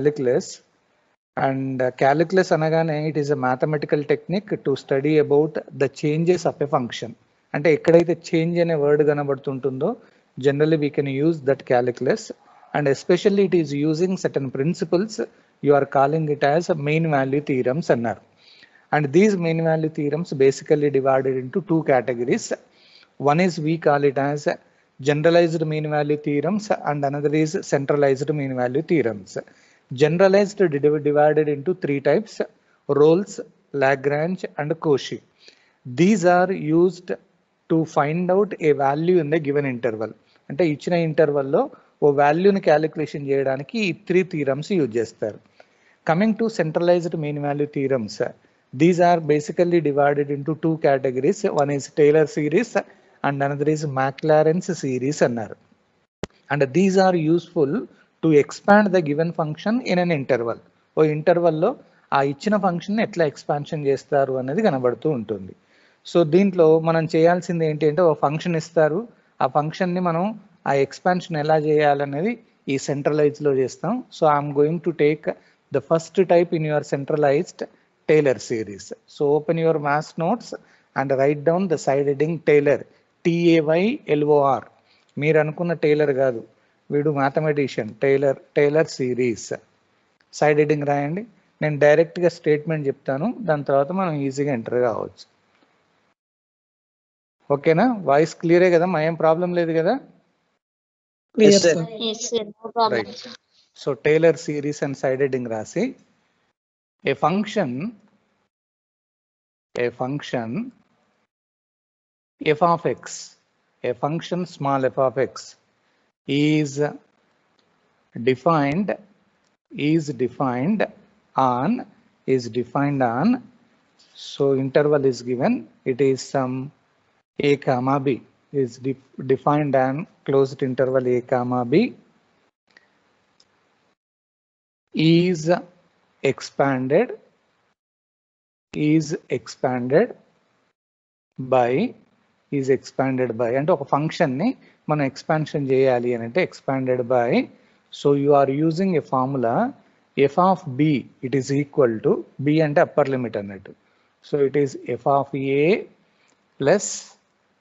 calculus, and calculus అనగానే it is a mathematical technique to study about the changes of a function. అంటే ఎక్కడైతే change అనే word కనబడుతుంటుందో generally we can use that calculus, and especially it is using certain principles. You are calling it as mean value theorems అన్నారు. And these mean value theorems basically divided into two categories. One is we call it as generalized mean value theorems, and another is centralized mean value theorems. Generalized divided into three types: Rolle's, Lagrange, and Cauchy. These are used to find out a value in the given interval. అంటే ఇచ్చిన ఇంటర్వల్లో ఓ వాల్యూని calculation చేయడానికి ఈ three theorems use చేస్తారు. Coming to centralized mean value theorems, these are basically divided into two categories. One is Taylor series and another is Maclaurin's series అన్నారు. And these are useful to expand the given function in an interval. ఓ ఇంటర్వల్లో ఆ ఇచ్చిన function ఎట్లా expansion చేస్తారు అనేది కనబడుతూ ఉంటుంది. So దీంట్లో మనం చేయాల్సింది ఏంటి అంటే ఒక ఫంక్షన్ ఇస్తారు, ఆ ఫంక్షన్ని మనం ఆ ఎక్స్పాన్షన్ ఎలా చేయాలనేది ఈ సెంట్రలైజ్లో చేస్తాం. So I'm going to take the first type in your centralized Taylor series. So open your mass notes and write down the side heading Taylor, TAYLOR. మీరు అనుకున్న టైలర్ కాదు, వీడు mathematician. Taylor series side heading రాయండి. నేను డైరెక్ట్గా statement చెప్తాను, దాని తర్వాత మనం ఈజీగా ఎంటర్ కావచ్చు. ఓకేనా? వాయిస్ క్లియరే కదా? ఏం ప్రాబ్లం లేదు కదా? Right. So Taylor series and side heading rasi, a function f of x, a function small f of x is defined on, so interval is given, it is some a comma b, is defined on closed interval a comma b, is expanded by అంటే ఒక function ని మనం expansion చేయాలి అని అంటే expanded by. So you are using a formula f of b, it is equal to b అంటే upper limit అన్నట్టు. So it is f of a plus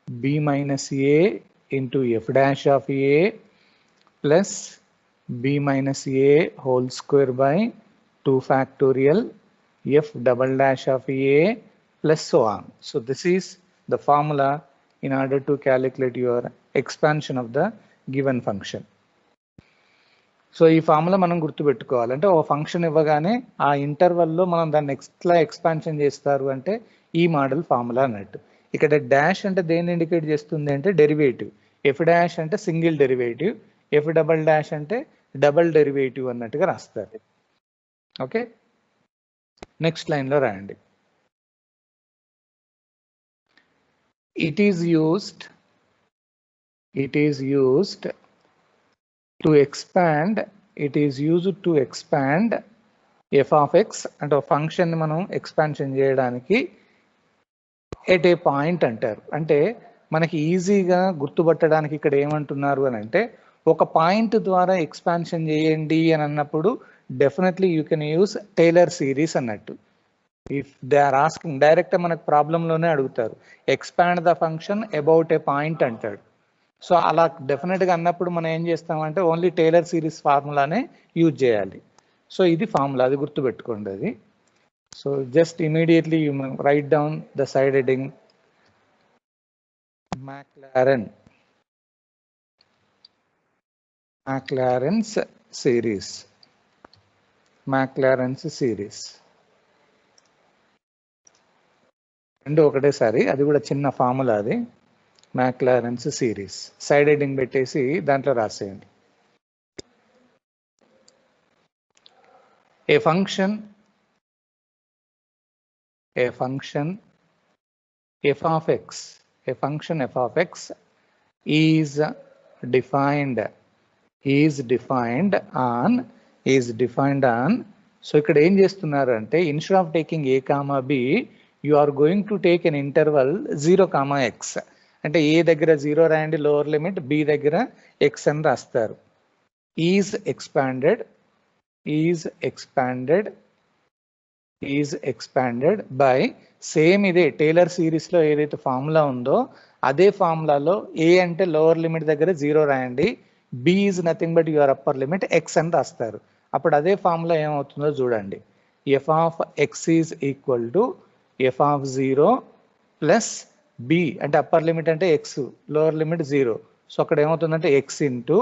b minus a into f dash of a plus b minus a whole square by 2 factorial f double dash of a plus so on. So this is the formula in order to calculate your expansion of the given function. So ఈ formula మనం గుర్తుపెట్టుకోవాలంటే ఒక function ఇవ్వగానే ఆ ఇంటర్వల్లో మనం దాన్ని ఎట్లా expansion చేస్తారు అంటే ఈ మోడల్ ఫార్ములా అన్నట్టు. ఇక్కడ డాష్ అంటే దేన్ని ఇండికేట్ చేస్తుంది అంటే డెరివేటివ్, ఎఫ్ డాష్ అంటే single derivative, F double dash అంటే డబల్ డెరివేటివ్ అన్నట్టుగా రాస్తారు. ఓకే, నెక్స్ట్ లైన్లో రాయండి. It is used to expand F of x అంటే ఒక ఫంక్షన్ మనం ఎక్స్పాన్షన్ చేయడానికి ఎట్ ఏ పాయింట్ అంటారు. అంటే మనకి ఈజీగా గుర్తుపట్టడానికి ఇక్కడ ఏమంటున్నారు అని అంటే ఒక పాయింట్ ద్వారా ఎక్స్పాన్షన్ చేయండి అని అన్నప్పుడు definitely you can use Taylor series అన్నట్టు. If they are asking direct మనకు ప్రాబ్లంలోనే అడుగుతారు expand the function about a point అంటాడు. సో అలా డెఫినెట్గా అన్నప్పుడు మనం ఏం చేస్తామంటే ఓన్లీ టైలర్ సిరీస్ ఫార్ములానే యూజ్ చేయాలి. సో ఇది ఫార్ములా, అది గుర్తుపెట్టుకోండి అది. So just immediately you write down the side heading Maclaurin's series రెండు ఒకటేసారి, అది కూడా చిన్న ఫార్ములా అది. Maclaurin's series సైడ్ హెడ్డింగ్ పెట్టేసి దాంట్లో రాసేయండి. A function f of x is defined on. So ఇక్కడ ఏం చేస్తున్నారు అంటే instead of taking a comma b you are going to take an interval 0, x. అంటే a దగ్గర 0 రాయండి లోవర్ లిమిట్, b దగ్గర x అని రాస్తారు. Is is expanded by same ఇదే టేలర్ సిరీస్ లో ఏదైతే ఫార్ములా ఉందో అదే ఫార్ములాలో ఏ అంటే లోవర్ లిమిట్ దగ్గర 0 రాయండి, b is nothing but your upper limit x అని రాస్తారు. అప్పుడు అదే ఫార్ములా ఏమవుతుందో చూడండి. F of x is equal to f of 0 plus b అంటే అప్పర్ లిమిట్ అంటే ఎక్స్, లోవర్ లిమిట్ 0. సో అక్కడ ఏమవుతుందంటే x into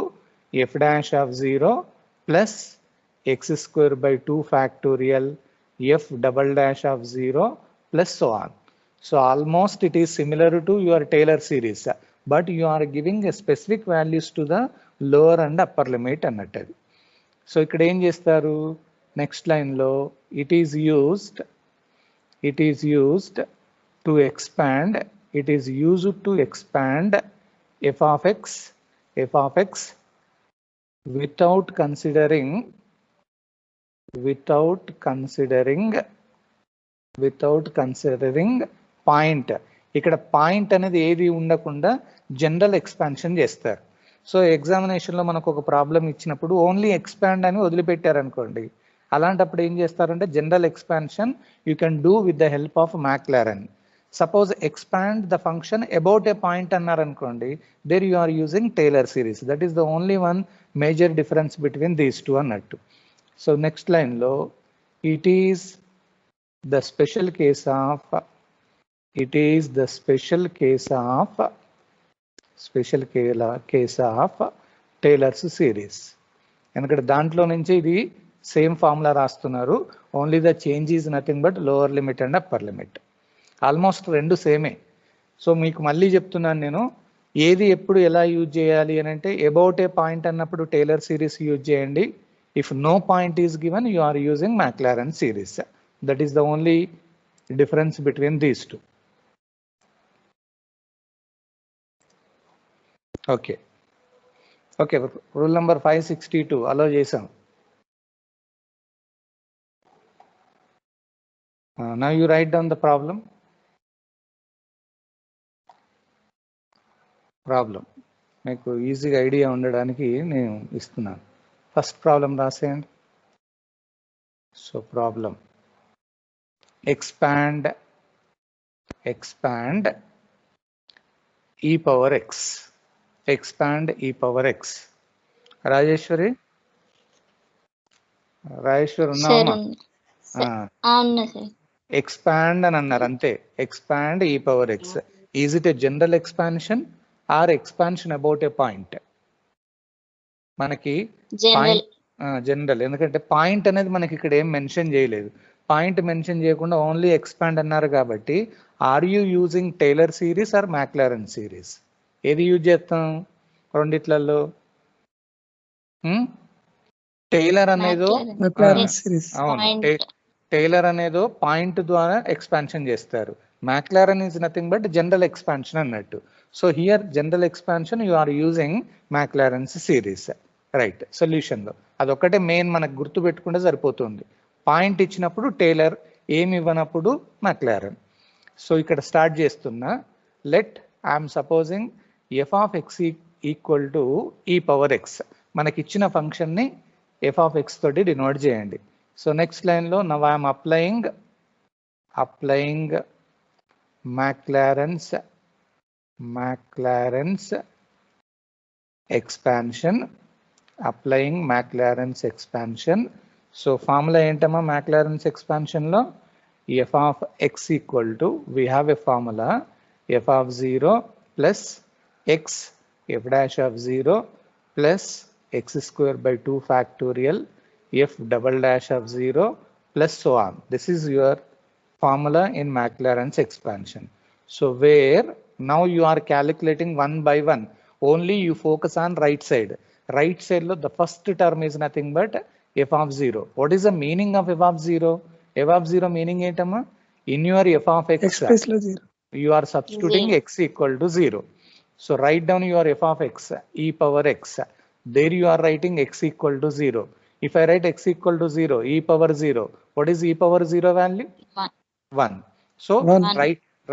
f dash of 0 plus x square by 2 factorial f double dash of 0 plus so on. So almost it is similar to your Taylor series, but you are giving a specific values to the lower and upper limit annattu. So ikkada em chestaru, next line lo it is used to expand f of x without considering point. ఇక్కడ point అనేది ఏది ఉండకుండా general expansion చేస్తారు. So ఎగ్జామినేషన్లో మనకు ఒక problem ఇచ్చినప్పుడు only expand అని వదిలిపెట్టారనుకోండి, అలాంటప్పుడు ఏం చేస్తారంటే general expansion you can do with the help of Maclaurin. Suppose expand the function about a point అన్నారనుకోండి, there you are using Taylor series. That is the only one major difference between these two అన్నట్టు. So next line lo it is the special case of Taylor's series. ఎందుకంటే దాంట్లో నుంచి ఇది same formula రాస్తున్నారు, only the change is nothing but lower limit and upper limit. Almost రెండు సేమే. So మీకు మళ్ళీ చెప్తున్నాను నేను, ఏది ఎప్పుడు ఎలా యూజ్ చేయాలి అని అంటే అబౌట్ ఏ పాయింట్ అన్నప్పుడు టేలర్ సిరీస్ యూజ్ చేయండి. If no point is given, you are using Maclaurin series. That is the only difference between these two. Okay. Rule number 562. Allow Jason. Now you write down the problem. మీకు ఈజీగా idea ఉండడానికి నేను ఇస్తున్నాను. First problem రాసేయండి. So problem expand e power x. Expand e power x. Rajeshwari ఉన్నామా? Expand అని అన్నారు అంతే. Expand e power x. Is it a general expansion or expansion about a point? మనకి జనరల్, ఎందుకంటే పాయింట్ అనేది మనకి ఇక్కడ ఏం మెన్షన్ చేయలేదు. పాయింట్ మెన్షన్ చేయకుండా ఓన్లీ ఎక్స్పాండ్ అన్నారు కాబట్టి are you using Taylor series or Maclaurin series? ఏది యూజ్ చేస్తాం రెండిట్లలో? టేలర్ అనేదో టేలర్ అనేదో పాయింట్ ద్వారా ఎక్స్పాన్షన్ చేస్తారు. Maclaurin is nothing but general expansion అన్నట్టు. So here general expansion you are using Maclaurin's series. Right, సొల్యూషన్లో అదొక్కటే మెయిన్ మనకు గుర్తు పెట్టుకుంటే సరిపోతుంది. పాయింట్ ఇచ్చినప్పుడు టేలర్, ఏమి ఇవ్వనప్పుడు మ్యాక్లారెన్. సో ఇక్కడ స్టార్ట్ చేస్తున్నా. Let I'm supposing f of x equal to e power x. మనకి ఇచ్చిన ఫంక్షన్ని ఎఫ్ ఆఫ్ ఎక్స్ తోటి డినోట్ చేయండి. సో నెక్స్ట్ లైన్లో now I'm applying Maclaurin's expansion. Applying Maclaurin's expansion. So formula ఏంటమ్మా మ్యాక్లారెన్స్ ఎక్స్పాన్షన్లో? F of x equal to, we have a formula, f of 0 plus x f dash of 0 plus x square by 2 factorial f double dash of 0 plus so on. This is your formula in Maclaurin's expansion. So where now you are calculating one by one, only you focus on right side. Right side lo the first term is nothing but f of 0. What is the meaning of f of 0? F of 0 meaning etamma, in your f of x you are substituting x equal to 0. So write down your f of x e power x. There you are writing x equal to 0. If I write x equal to 0, e power 0, what is e power 0 value? 1. So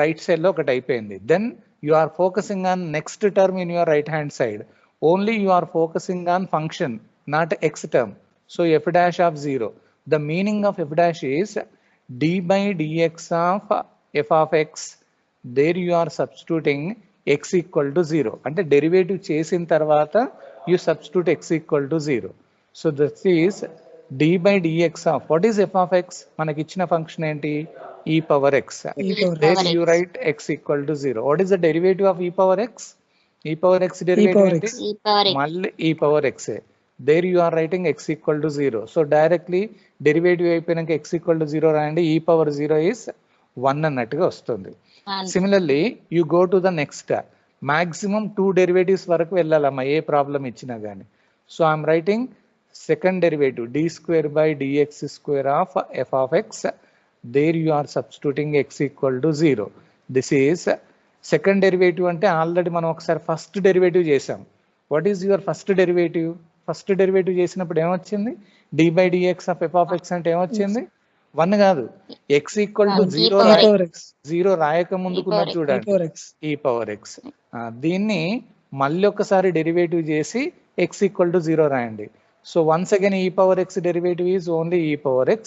right side lo ఒకటి అయిపోయింది. Then you are focusing on next term in your right hand side. Only you are focusing on function, not x term. So f dash of 0. The meaning of f dash is d by dx of f of x. There you are substituting x equal to 0. అంటే derivative చేసిన తర్వాత you substitute x equal to 0. So this is d by dx of what is f of x? మనకి ఇచ్చిన function ఏంటి? e power x. There you write x equal to 0. What is the derivative of e power x? e power x derivative ఏంటి? మళ్ళీ e power x. There you are writing x equal to 0. So directly derivative అయిపోయినాక x equal to 0 రాయండి. e power 0 is 1 అన్నట్టుగా వస్తుంది. Similarly, you go to the next. Maximum 2 derivatives వరకు వెళ్ళాలమ్మా ఏ problem ఇచ్చినా కానీ. So I am writing second derivative d square by dx square of f of x. There you are substituting x equal to 0. This is second derivative అంటే already మనం ఒకసారి first derivative చేసాం. What is your first derivative? First derivative చేసినప్పుడు ఏమొచ్చింది? d by dx of f of x అంటే ఏమొచ్చింది? 1 కాదు, x equal to 0 రాయక ముందుకున్నది చూడండి, e పవర్ x. దీన్ని మళ్ళీ ఒకసారి డెరివేటివ్ చేసి x ఈక్వల్ టు 0 రాయండి. So once again e power x derivative is only e power x.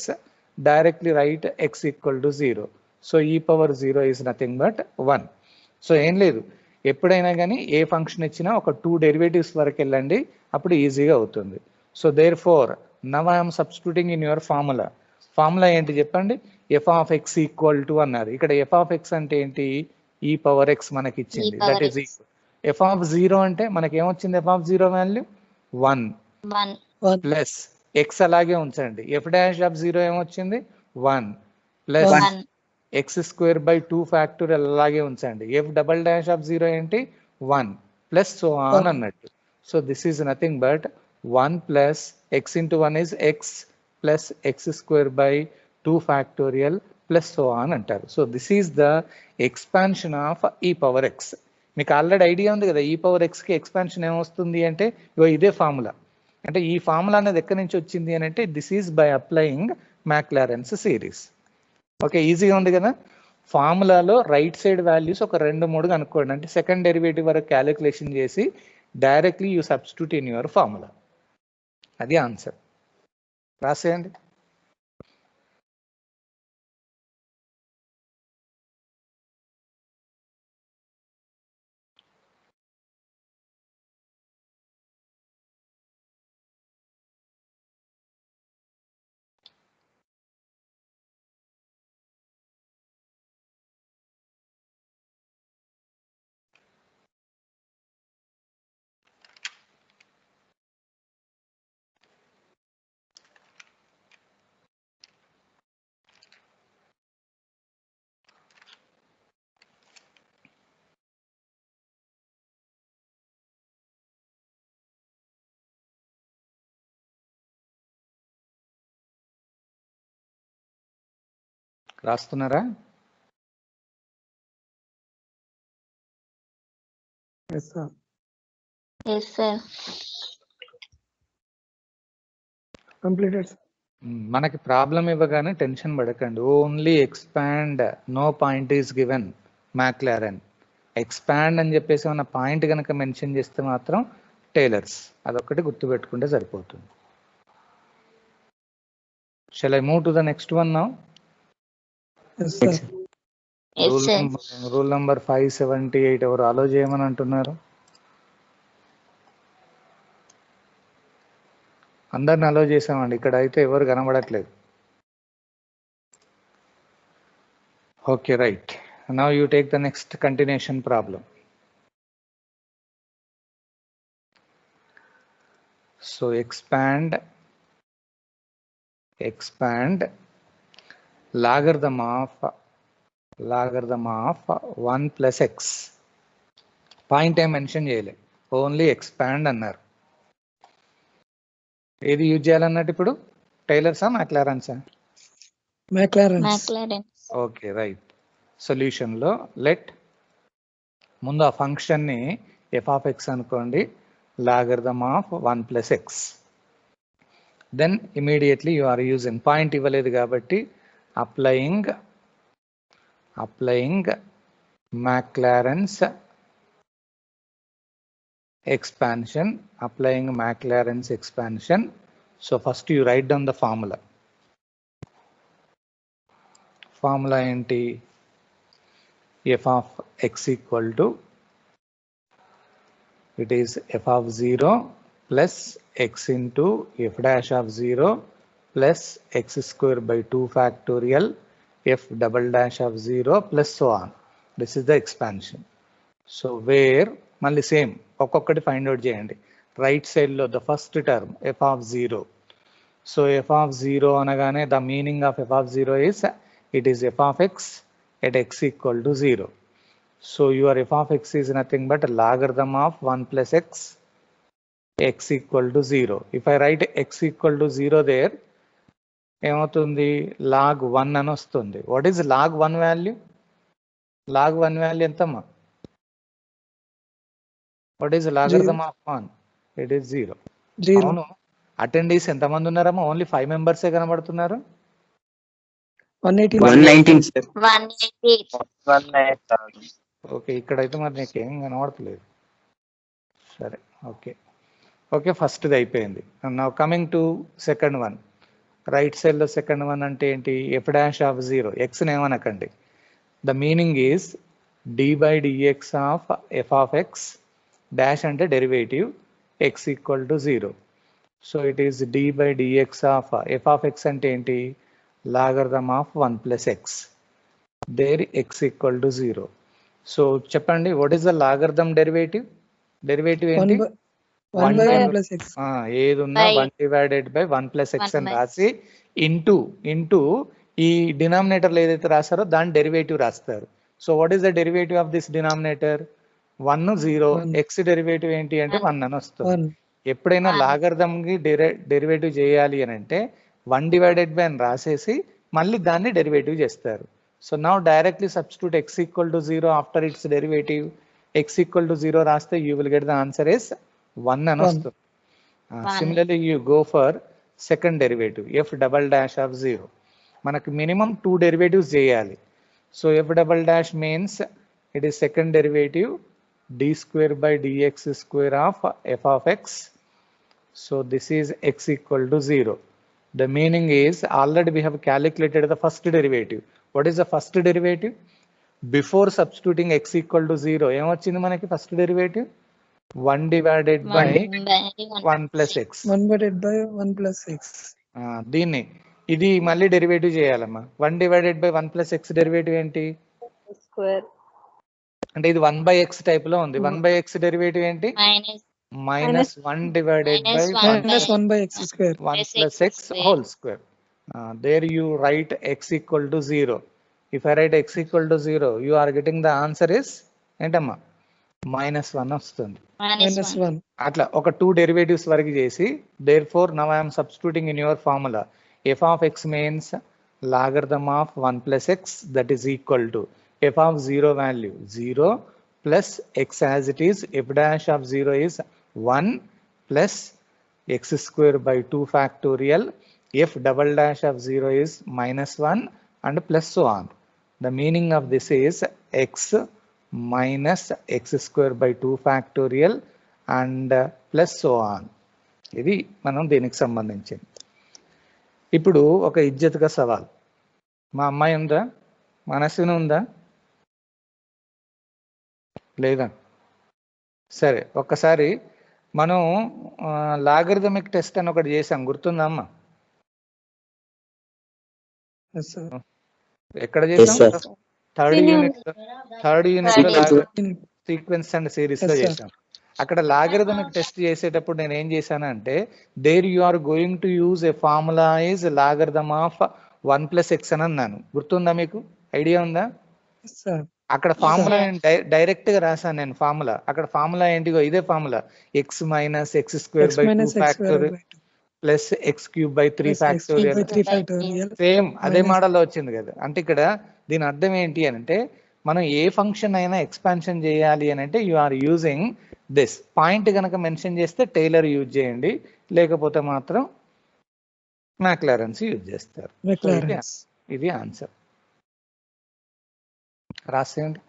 Directly right x equal to 0. So e power 0 is nothing but 1. So ఏం లేదు, ఎప్పుడైనా కానీ ఏ function ఇచ్చినా ఒక 2 డెరివేటివ్స్ వరకు వెళ్ళండి, అప్పుడు ఈజీగా అవుతుంది. So therefore now I'm substituting in your formula. Formula ఏంటి చెప్పండి? F of x equal to అన్నారు. ఇక్కడ ఎఫ్ ఆఫ్ ఎక్స్ అంటే ఏంటి? ఈ పవర్ ఎక్స్ మనకి ఇచ్చింది, that is equal. F of 0 అంటే మనకి ఏమొచ్చింది? F of 0 value 1 plus X అలాగే ఉంచండి. ఎఫ్ డాష్ ఆఫ్ 0 ఏమొచ్చింది? 1 plus x square by 2 factorial అలాగే ఉంచండి. ఎఫ్ డబల్ డాష్ ఆఫ్ 0 ఏంటి? 1 ప్లస్ సో ఆన్ అన్నట్టు. So this is nothing but 1 plus X into 1 is X plus x square by 2 factorial plus so on అంటారు. So this is the expansion of e power X. మీకు already idea ఉంది కదా, ఈ power ఎక్స్కి expansion ఏమొస్తుంది అంటే ఇదే formula. అంటే ఈ ఫార్ములా అనేది ఎక్కడి నుంచి వచ్చింది అని అంటే this is by applying Maclaurin's series. Okay, ఈజీగా ఉంది కదా. ఫార్ములాలో రైట్ సైడ్ వాల్యూస్ ఒక 2-3 కనుక్కోండి. అంటే సెకండ్ డెరివేటివ్ వరకు క్యాలిక్యులేషన్ చేసి directly you substitute in your formula. అది ఆన్సర్. రాసేయండి. రాస్తున్నారా? మనకి ప్రాబ్లం ఇవ్వగానే టెన్షన్ పడకండి. Only expand, no point is given Maclaurin. Expand అని చెప్పేసి ఏమన్నా పాయింట్ కనుక మెన్షన్ చేస్తే మాత్రం టేలర్స్, అదొక్కటి గుర్తుపెట్టుకుంటే సరిపోతుంది. Shall I move to the next one now? Yes, sir. Rule number 578 ఎవరు అలో చేయమని అంటున్నారు? అందరిని అలో చేసామండి, ఇక్కడ అయితే ఎవరు కనబడట్లేదు. Okay, right. Now you take the next continuation problem. So expand logarithm of 1 plus x. Point ఏం మెన్షన్ చేయలే, ఓన్లీ ఎక్స్పాండ్ అన్నారు. ఏది యూజ్ చేయాలన్నట్టు ఇప్పుడు? టైలర్సా మ్యాక్లారెన్సా? మ్యాక్లారెన్స్. Okay, right. సొల్యూషన్ లో లెట్ ముందు ఆ ఫంక్షన్ ని ఎఫ్ ఆఫ్ ఎక్స్ అనుకోండి, logarithm of 1 plus x. Then immediately you are using, point ఇవ్వలేదు కాబట్టి applying Maclaurin's expansion, So first you write down the formula. Formula ఏంటి? F of x equal to, it is f of 0 plus x into f dash of 0 plus x square by 2 factorial f double dash of 0 plus so on. This is the expansion. So where మళ్ళీ same ఒక్కొక్కటి find out చేయండి. Right సైడ్లో the first term f of 0. So f of 0 అనగానే the meaning of f of 0 is it is f of x at x equal to 0. So your f of x is nothing but logarithm of 1 plus x, x equal to 0. If I write x equal to 0 there, ఏమవుతుంది? log 1 అని వస్తుంది. What is log 1 value? Log 1 value ఎంతమ్మా? What is logarithm of 1? It is 0. అవును. Attendees ఎంతమంది ఉన్నారమ్మా? Only 5 మెంబర్సే కనబడుతున్నారు. 118. Okay, ఇక్కడైతే మరి నీకేం కనబడతలేదు. సరే, ఓకే ఓకే, ఫస్ట్ది అయిపోయింది. Now coming to second one. Right సైడ్లో సెకండ్ వన్ అంటే ఏంటి? F dash of 0. ఎక్స్ని ఏమనకండి. The meaning is d by dx of f of x dash అంటే derivative, x equal to 0. So it is d by dx of f of x అంటే ఏంటి? Logarithm of 1 plus x, there x equal to 0. So చెప్పండి, what is the logarithm derivative? Derivative ఏంటి? 1 by 1 plus x. ఏది ఉన్నా 1 divided by 1 plus X అని రాసి into ఈ డినామినేటర్లో ఏదైతే రాస్తారో దాని డెరివేటివ్ రాస్తారు. So what is the derivative of this denominator? 1 0. X derivative ఏంటి అంటే 1 అని వస్తుంది. ఎప్పుడైనా లాగరిథమ్ కి డెరివేటివ్ చేయాలి అని అంటే 1 డివైడెడ్ బై అని రాసేసి మళ్ళీ దాన్ని డెరివేటివ్ చేస్తారు. So now directly substitute x equal to 0 after it's derivative. x equal to 0 రాస్తే you will get the answer is 1 అని వస్తుంది. Similarly you go for second derivative F double dash of 0. మనకు minimum 2 derivatives చేయాలి. So F double dash means it is second derivative d square by dx square of f of x. So this is x equal to 0. The meaning is already we have calculated the first derivative. What is the first derivative? Before substituting x equal to 0, ఏమొచ్చింది మనకి first derivative? 1 divided by 1 plus x. 1 divided by 1 plus x. దీన్ని ఇది మళ్ళీ derivative చేయాలమ్మా. 1 divided by 1 plus x derivative ఏంటి? Square. అంటే ఇది 1 by x type లో ఉంది. 1 by x డెరివేటివ్ ఏంటి? minus 1 divided by minus 1 by x square. 1 plus x whole square. There you write x equal to 0. If I write x equal to 0, you are getting the answer is ఏంటమ్మా? -1 వస్తుంది. -1. అట్లా ఒక 2 derivatives వరకు చేసి therefore now I am substituting in your formula. f of x means logarithm of 1 plus x, that is equal to f of 0 value 0 plus x as it is, f dash of 0 is 1 plus x square by 2 factorial, f double dash of 0 is -1 and plus so on. The meaning of this is x minus x square by 2 factorial and plus so on. ఇది మనం దీనికి సంబంధించింది. ఇప్పుడు ఒక ఇజ్జత్గా సవాల్. మా అమ్మాయి ఉందా? మనస్సును ఉందా? లేదా? సరే, ఒక్కసారి మనం లాగరిథమిక్ టెస్ట్ అని ఒకటి చేసాం, గుర్తుందమ్మా? Yes, sir. ఎక్కడ చేసాం? థర్డ్ యూనిట్ లో సీక్వెన్స్ అండ్ సిరీస్ లో చేసాం. అక్కడ లాగరిథమిక్ టెస్ట్ చేసేటప్పుడు నేను ఏం చేశానంటే there you are going to use a formula is logarithm of 1 plus x అని అన్నాను. గుర్తుందా మీకు? ఐడియా ఉందా? Yes, sir. అక్కడ ఫార్ములా డైరెక్ట్ గా రాశాను నేను. ఫార్ములా అక్కడ ఫార్ములా ఏంటిగో ఇదే formula, X minus X square by 2 factorial plus X cube by 3 factorial. Same అదే మోడల్లో వచ్చింది కదా. అంటే ఇక్కడ దీని అర్థం ఏంటి అని అంటే మనం ఏ ఫంక్షన్ అయినా ఎక్స్పాన్షన్ చేయాలి అని అంటే you are using this point కనుక మెన్షన్ చేస్తే టైలర్ యూజ్ చేయండి, లేకపోతే మాత్రం మ్యాక్లారెన్స్ యూజ్ చేస్తారు. ఇది ఆన్సర్. రాసేయండి.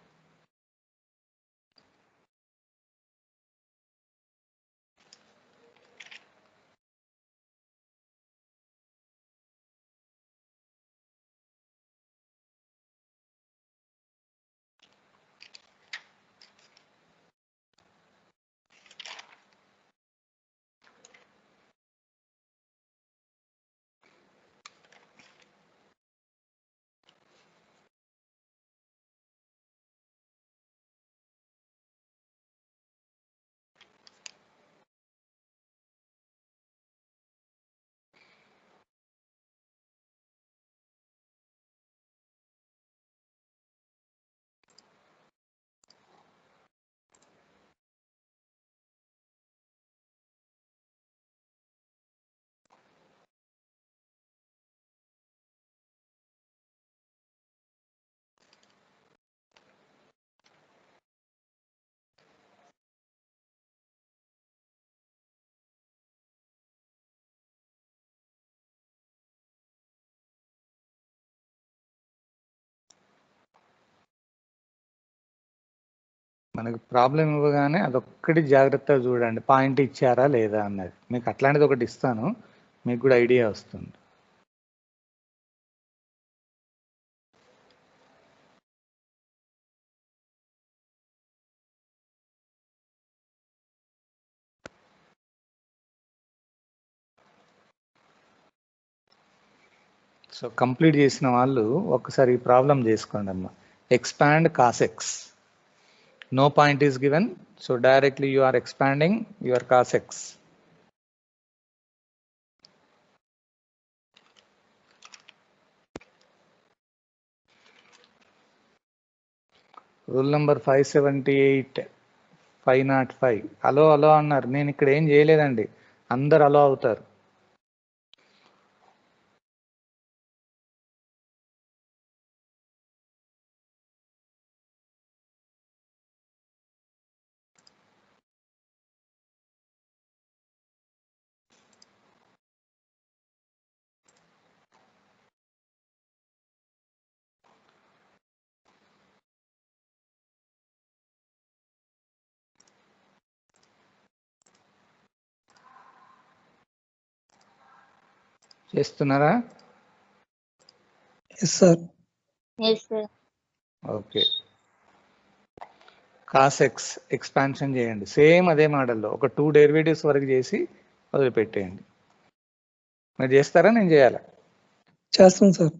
మనకు ప్రాబ్లం ఇవ్వగానే అదొక్కటి జాగ్రత్తగా చూడండి, పాయింట్ ఇచ్చారా లేదా అన్నది. మీకు అట్లాంటిది ఒకటి ఇస్తాను, మీకు కూడా ఐడియా వస్తుంది. సో కంప్లీట్ చేసిన వాళ్ళు ఒక్కసారి ఈ ప్రాబ్లం చేసుకోండి అమ్మా. Expand cos X. No point is given, so directly you are expanding your cos x. Rule number 578, 505. అలో అన్నారు, నేను ఇక్కడ ఏం చేయలేదండి, అందరు అలో అవుతారు. చేస్తున్నారా? Yes, sir. Yes, sir. Okay. Cos X expansion చేయండి, సేమ్ అదే మోడల్లో ఒక 2 డెరివేటివ్స్ వరకు చేసి వదిలిపెట్టేయండి. మీరు చేస్తారా, నేను చేయాలా? చేస్తాం సార్.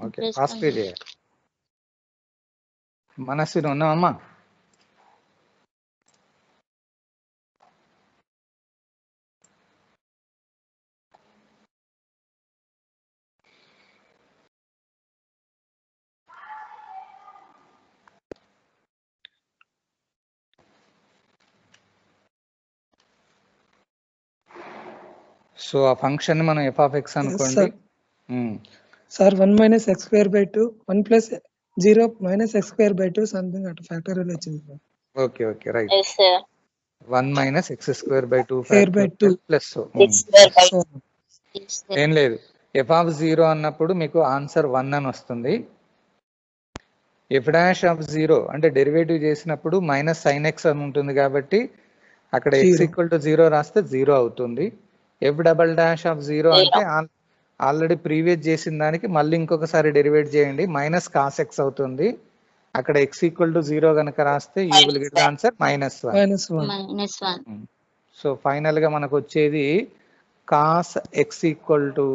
ఓకే, ఫాస్ట్గా చేయాలి. మనస్సుని ఉన్నామమ్మా? సో ఆ ఫంక్షన్ మనం ఎఫ్ ఆఫ్ ఎక్స్ అనుకోండి. Sir 1 minus x square by 2, 1 plus 0 minus x square by 2 something అటు ఫ్యాక్టరియల్ వచ్చింది sir. Okay okay right. Yes, sir. 1 minus x square by 2 Square by 2 plus X square by So, yes, sir. ఏం లేదు. F of 0 అన్నప్పుడు మీకు answer 1 అని వస్తుంది. F dash of 0 అంటే derivative చేసినప్పుడు మైనస్ సైన్ ఎక్స్ అని ఉంటుంది కాబట్టి అక్కడ ఎక్స్ 0. ఈక్వల్ టు 0 రాస్తే 0 అవుతుంది. ఎఫ్ డబల్ డాష్ ఆఫ్ 0 అంటే ఆల్రెడీ ప్రీవియస్ చేసిన దానికి మళ్ళీ ఇంకొకసారి డెరివేట్ చేయండి, మైనస్ కాస్ ఎక్స్ అవుతుంది. అక్కడ ఎక్స్ ఈక్వల్ టు 0 కనుక రాస్తే you will get the answer -1. Minus 1. So final గా మనకు వచ్చేది కాస్ ఎక్స్ ఈక్వల్ టు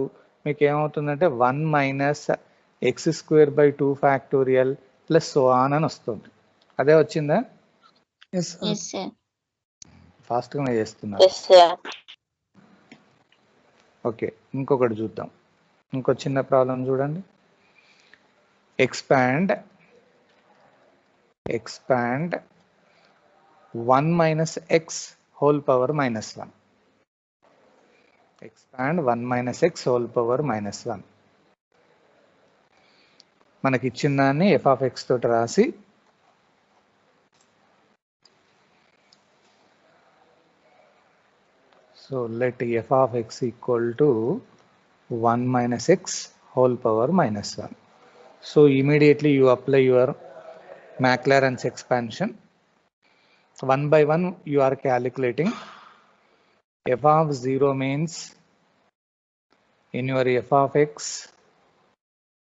మీకు ఏమవుతుందంటే 1 minus x square by 2 factorial plus so on అని వస్తుంది. అదే వచ్చిందా? yes, sir. Yes, sir. Fast గానే చేస్తున్నారు. Yes, sir. ఓకే, ఇంకొకటి చూద్దాం. ఇంకో చిన్న ప్రాబ్లం చూడండి. Expand 1 minus x whole power -1. Expand 1 minus x whole power -1. మనకి ఇచ్చిన దాన్ని ఎఫ్ ఆఫ్ ఎక్స్ తోటి రాసి so let F of x equal to 1 minus x whole power -1. So immediately you apply your Maclaurin's expansion. One by one you are calculating. F of 0 means in your f of x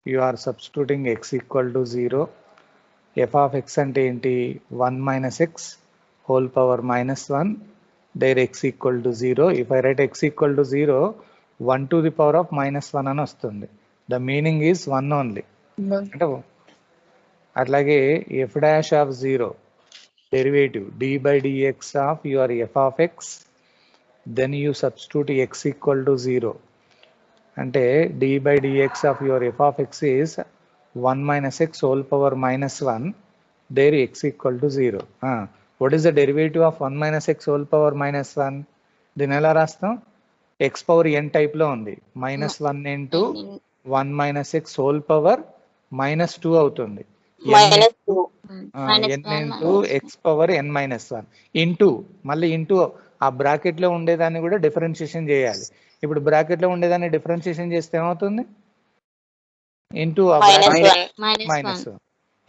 you are substituting x equal to 0. F of x ante enti 1 minus x whole power -1. There x equal to 0. If I write x equal to 0, 1 to the power of -1 అని వస్తుంది. The meaning is 1 only. అంటే అట్లాగే F dash of 0 derivative d by dx of your f of x, then you substitute x equal to 0. అంటే d by dx of your f of x is 1 minus x whole power -1. There x equal to 0. What is the derivative of 1 minus x whole power -1? దీని ఎలా రాస్తాం? x power n type లో ఉంది. -1 into 1 minus x whole power -2 అవుతుంది. Minus 2. n into x power n -1 into మళ్ళీ into ఆ bracket లో ఉండేదాన్ని కూడా డిఫరెన్షియేషన్ చేయాలి. ఇప్పుడు బ్రాకెట్ లో ఉండేదాన్ని డిఫరెన్షియేషన్ చేస్తే ఏమవుతుంది? Into Minus 1. మైనస్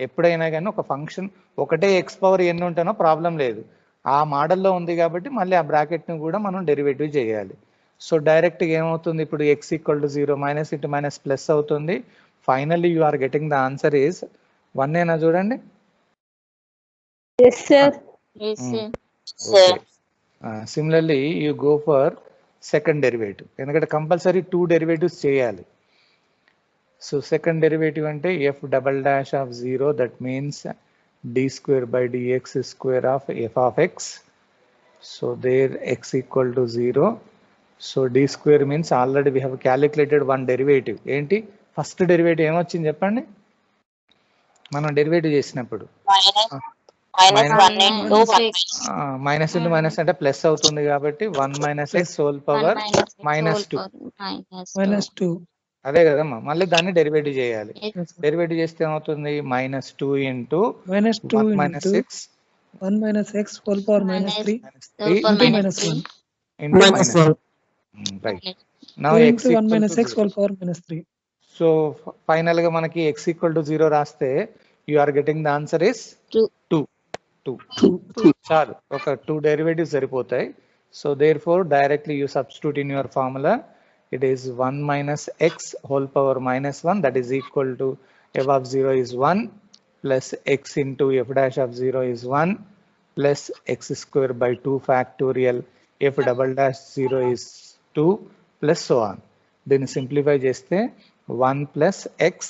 ఎప్పుడైనా కానీ ఒక ఫంక్షన్ ఒకటే ఎక్స్ పవర్ ఎన్ని ఉంటానో ప్రాబ్లం లేదు, ఆ మోడల్లో ఉంది కాబట్టి మళ్ళీ ఆ బ్రాకెట్ని కూడా మనం డెరివేటివ్ చేయాలి. సో డైరెక్ట్గా ఏమవుతుంది, ఇప్పుడు x equal to 0 minus into minus plus అవుతుంది. Finally you are getting the answer is 1 ఏనా చూడండి. Yes, sir. Yes, sir. Okay, similarly you go for second derivative, ఎందుకంటే కంపల్సరీ 2 డెరివేటివ్స్ చేయాలి. సో సెకండ్ డెరివేటివ్ అంటే f double dash of 0, that means d square by dx square of f of x. So there x equal to 0. So d square means already we have calculated one derivative. ఏంటి first derivative ఏమొచ్చింది చెప్పండి మనం derivative చేసినప్పుడు? Minus into minus అంటే plus అవుతుంది కాబట్టి 1 minus X whole power -2. -2. అదే కదమ్మా, మళ్ళీ దాన్ని డెరివేటివ్ చేయాలి. డెరివేటివ్ చేస్తే ఏమవుతుంది, -2 into -2 1 minus x 1 minus x whole power -3 into -1 into minus right. Now 2 x into 1 minus x whole power -3. So final గా మనకి x ఈక్వల్ టు 0 రాస్తే you are getting the answer is 2. చాలు, ఒక 2 derivatives సరిపోతాయి. So therefore directly you substitute in your formula. It is 1 minus x whole power -1, that is equal to f of 0 is 1 plus x into f dash of 0 is 1 plus x square by 2 factorial f double dash 0 is 2 plus so on. Then simplify చేస్తే 1 plus x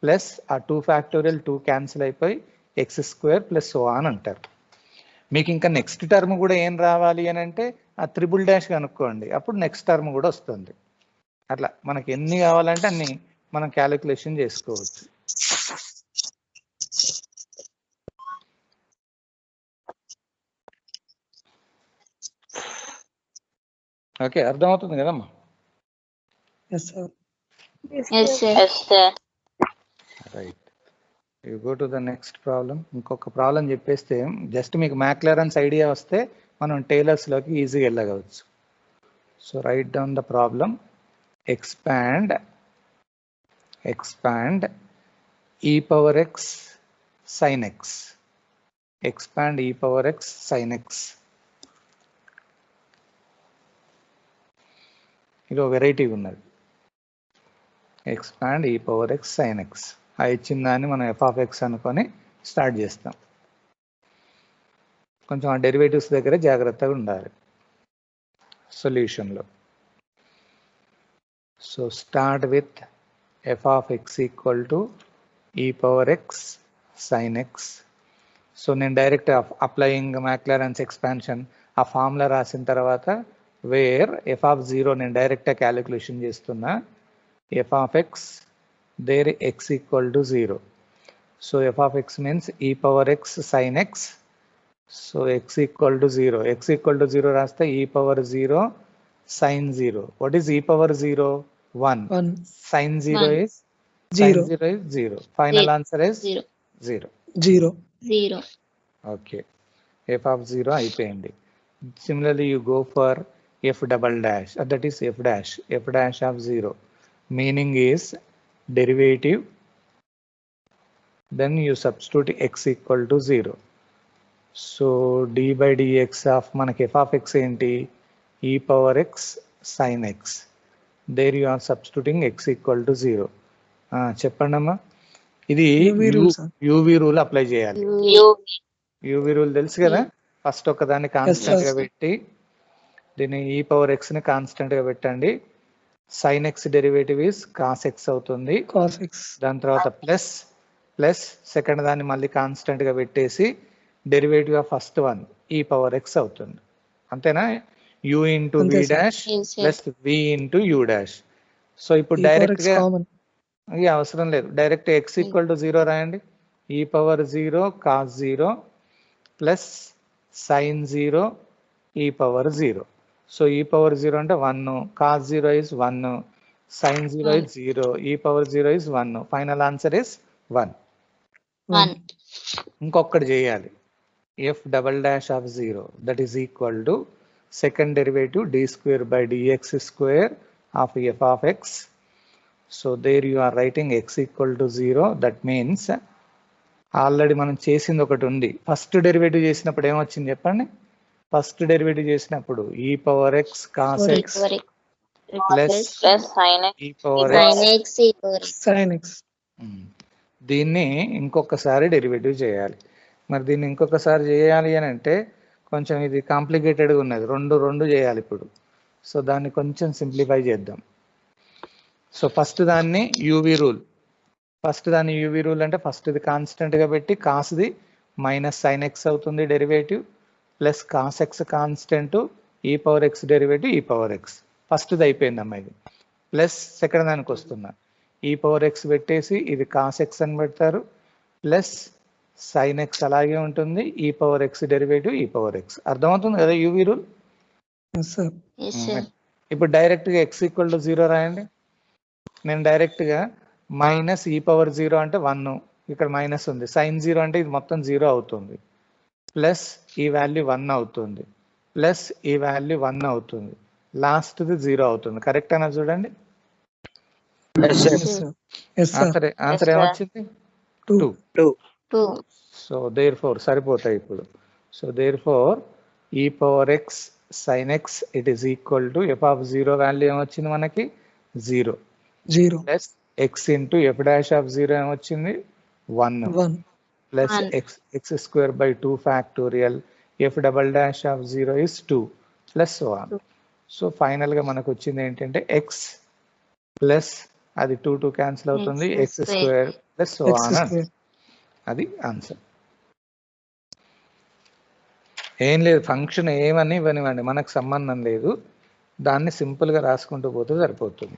plus ఆ 2 factorial 2 cancel అయిపోయి x square plus so on అంటారు. మీకు ఇంకా next term కూడా ఏం రావాలి అని అంటే ఆ త్రిబుల్ డాష్ కనుక్కోండి, అప్పుడు నెక్స్ట్ టర్మ్ కూడా వస్తుంది. అట్లా మనకి ఎన్ని కావాలంటే అన్ని మనం క్యాలిక్యులేషన్ చేసుకోవచ్చు. ఓకే, అర్థమవుతుంది కదమ్మా? Yes, sir. Yes, sir. Right, you go to the next problem. ఇంకొక ప్రాబ్లం చెప్పేస్తే జస్ట్ మీకు మ్యాక్లారెన్స్ ఐడియా వస్తే మనం టేలర్స్లోకి ఈజీగా వెళ్ళగవచ్చు. So write down the problem. expand e power x sin x. Expand e power x sin x. ఇది variety ఉన్నది. expand e power x sin x. ఆ ఇచ్చిన దాన్ని మనం f of x అనుకొని స్టార్ట్ చేస్తాం. కొంచెం ఆ డెరివేటివ్స్ దగ్గర జాగ్రత్తగా ఉండాలి సొల్యూషన్లో. So start with f of x equal to e power x sin x. So నేను డైరెక్ట్ అప్లయింగ్ మ్యాక్లారెన్స్ ఎక్స్పాన్షన్ ఆ ఫార్ములా రాసిన తర్వాత వేర్ f of 0 నేను డైరెక్ట్ క్యాలిక్యులేషన్ చేస్తున్నా. f of x there x equal to 0. So f of x means e power x sin x. So x equal to 0. x equal to 0 రాస్తే e power 0 sin 0. What is e power 0? 1. Sin 0 is 0. Final answer is 0. Okay. f of 0 అయిపోయింది. Similarly you go for f double dash, that is f dash of 0. Meaning is derivative, then you substitute x equal to 0. So d by dx of మనకి f of x ఏంటి, e power x sin x. There you are substituting x equal to 0. చెప్పండి అమ్మా, ఇది UV rule apply చేయాలి. UV rule తెలుసు కదా, first ఒకదాన్ని constant గా పెట్టి దీన్ని ఈ పవర్ ఎక్స్ ని కాన్స్టెంట్ గా పెట్టండి. Sign X derivative is cos X అవుతుంది. దాని తర్వాత ప్లస్ ప్లస్ సెకండ్ దాన్ని మళ్ళీ కాన్స్టెంట్ గా పెట్టేసి డెరివేటివ్ ఆఫ్ ఫస్ట్ వన్ ఈ పవర్ ఎక్స్ అవుతుంది. అంతేనా? u into v dash plus v into u dash. So ఇప్పుడు డైరెక్ట్ గా ఇది అవసరం లేదు, డైరెక్ట్ x ఈక్వల్ టు 0 రాయండి. ఈ పవర్ 0 కాస్ 0 ప్లస్ సైన్ 0 ఈ పవర్ 0. సో ఈ పవర్ 0 అంటే 1, కాస్ 0 ఇస్ 1, సైన్ 0 ఇస్ 0, ఈ power 0 is 1. Final answer is 1. ఇంకొకటి చేయాలి, f double dash of 0 that is equal to second derivative d square by dx square of f of x. So there you are writing x equal to 0. That means already మనం చేసింది ఒకటి ఉంది. First derivative చేసినప్పుడు ఏమొచ్చింది చెప్పండి? First derivative చేసినప్పుడు e power x cos x plus e power x sin x. దీన్ని ఇంకొకసారి డెరివేటివ్ చేయాలి. మరి దీన్ని ఇంకొకసారి చేయాలి అని అంటే కొంచెం ఇది కాంప్లికేటెడ్గా ఉన్నది. రెండు చేయాలి ఇప్పుడు. సో దాన్ని కొంచెం సింప్లిఫై చేద్దాం. సో ఫస్ట్ దాన్ని యూవీ రూల్ అంటే ఫస్ట్ ఇది కాన్స్టెంట్గా పెట్టి కాస్ది మైనస్ సైన్ ఎక్స్ అవుతుంది derivative, plus cos X constant, ఈ పవర్ ఎక్స్ డెరివేటివ్ ఈ పవర్ ఎక్స్. ఫస్ట్ది అయిపోయిందమ్మా ఇది. ప్లస్ సెకండ్ దానికి వస్తున్నా, ఈ పవర్ ఎక్స్ పెట్టేసి ఇది కాస్ ఎక్స్ అని పెడతారు, ప్లస్ సైన్ ఎక్స్ అలాగే ఉంటుంది, ఈ పవర్ ఎక్స్ డెరివేటివ్ ఈ పవర్ ఎక్స్. అర్థమవుతుంది కదా యూవీ రూల్? ఇప్పుడు డైరెక్ట్గా ఎక్స్ ఈక్వల్ టు 0 రాయండి. నేను డైరెక్ట్గా మైనస్ ఈ పవర్ 0 అంటే 1, ఇక్కడ మైనస్ ఉంది, సైన్ 0 అంటే ఇది మొత్తం 0 అవుతుంది, ప్లస్ ఈ వాల్యూ 1 అవుతుంది, ప్లస్ ఈ వాల్యూ 1 అవుతుంది, లాస్ట్ది 0 అవుతుంది. కరెక్ట్ అన్నా చూడండి. ఆన్సర్ ఏమొచ్చింది? 2. సో దేర్ ఫోర్ సరిపోతాయి ఇప్పుడు. సో దేర్ ఫోర్ ఈ power x sine X it is equal to f of 0 value ఏమొచ్చింది మనకి? 0 plus X into f dash of 0 ఏమొచ్చింది? 1 plus x square by 2 factorial f double dash of 0 is 2 plus 1. So ఫైనల్గా మనకు వచ్చింది ఏంటంటే X plus అది 2 cancel అవుతుంది, X square plus 1. అది ఆన్సర్. ఏం లేదు, ఫంక్షన్ ఏమని ఇవ్వనివ్వండి, మనకు సంబంధం లేదు, దాన్ని సింపుల్గా రాసుకుంటూ పోతే సరిపోతుంది.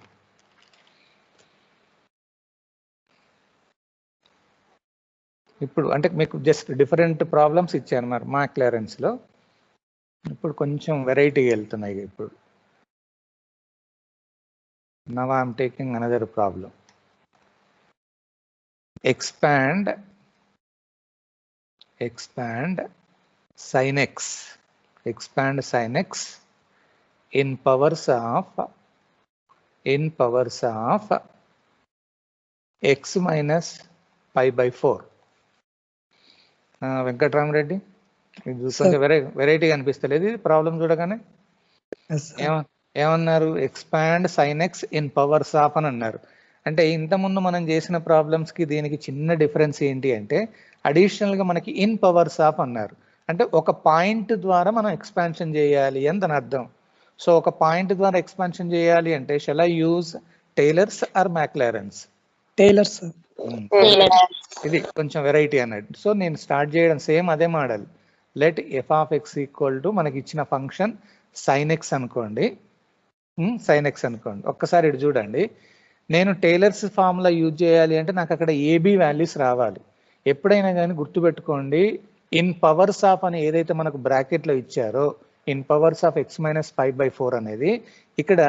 ఇప్పుడు అంటే మీకు జస్ట్ డిఫరెంట్ ప్రాబ్లమ్స్ ఇచ్చాను మరి మా క్లియరెన్స్లో. ఇప్పుడు కొంచెం వెరైటీగా వెళ్తున్నాయి. ఇప్పుడు now I'm taking another problem. expand sin x in powers of x minus pi by 4. Venkatrama Reddy, ఇది కొంచెం వెరైటీగా అనిపిస్తలేదు ఇది ప్రాబ్లం చూడగానే? ఏమన్నారు? Expand sine x in powers of అని అన్నారు. అంటే ఇంతకుముందు మనం చేసిన ప్రాబ్లమ్స్కి దీనికి చిన్న డిఫరెన్స్ ఏంటి అంటే అడిషనల్గా మనకి ఇన్ పవర్స్ ఆఫ్ అన్నారు. అంటే ఒక పాయింట్ ద్వారా మనం ఎక్స్పాన్షన్ చేయాలి అని దాని అర్థం. సో ఒక పాయింట్ ద్వారా ఎక్స్పాన్షన్ చేయాలి అంటే shall I use Taylor's or Maclaurin's? Taylor's. ఇది కొంచెం వెరైటీ అన్నట్టు. సో నేను స్టార్ట్ చేయడం సేమ్ అదే model. Let F of x equal to మనకి ఇచ్చిన ఫంక్షన్ సైన్ ఎక్స్ అనుకోండి. ఒక్కసారి ఇటు చూడండి, నేను టైలర్స్ ఫార్ములా యూజ్ చేయాలి అంటే నాకు అక్కడ ఏబి వాల్యూస్ రావాలి. ఎప్పుడైనా కానీ గుర్తుపెట్టుకోండి, ఇన్ పవర్స్ ఆఫ్ అని ఏదైతే మనకు బ్రాకెట్లో ఇచ్చారో in powers of x minus 5/4 అనేది, ఇక్కడ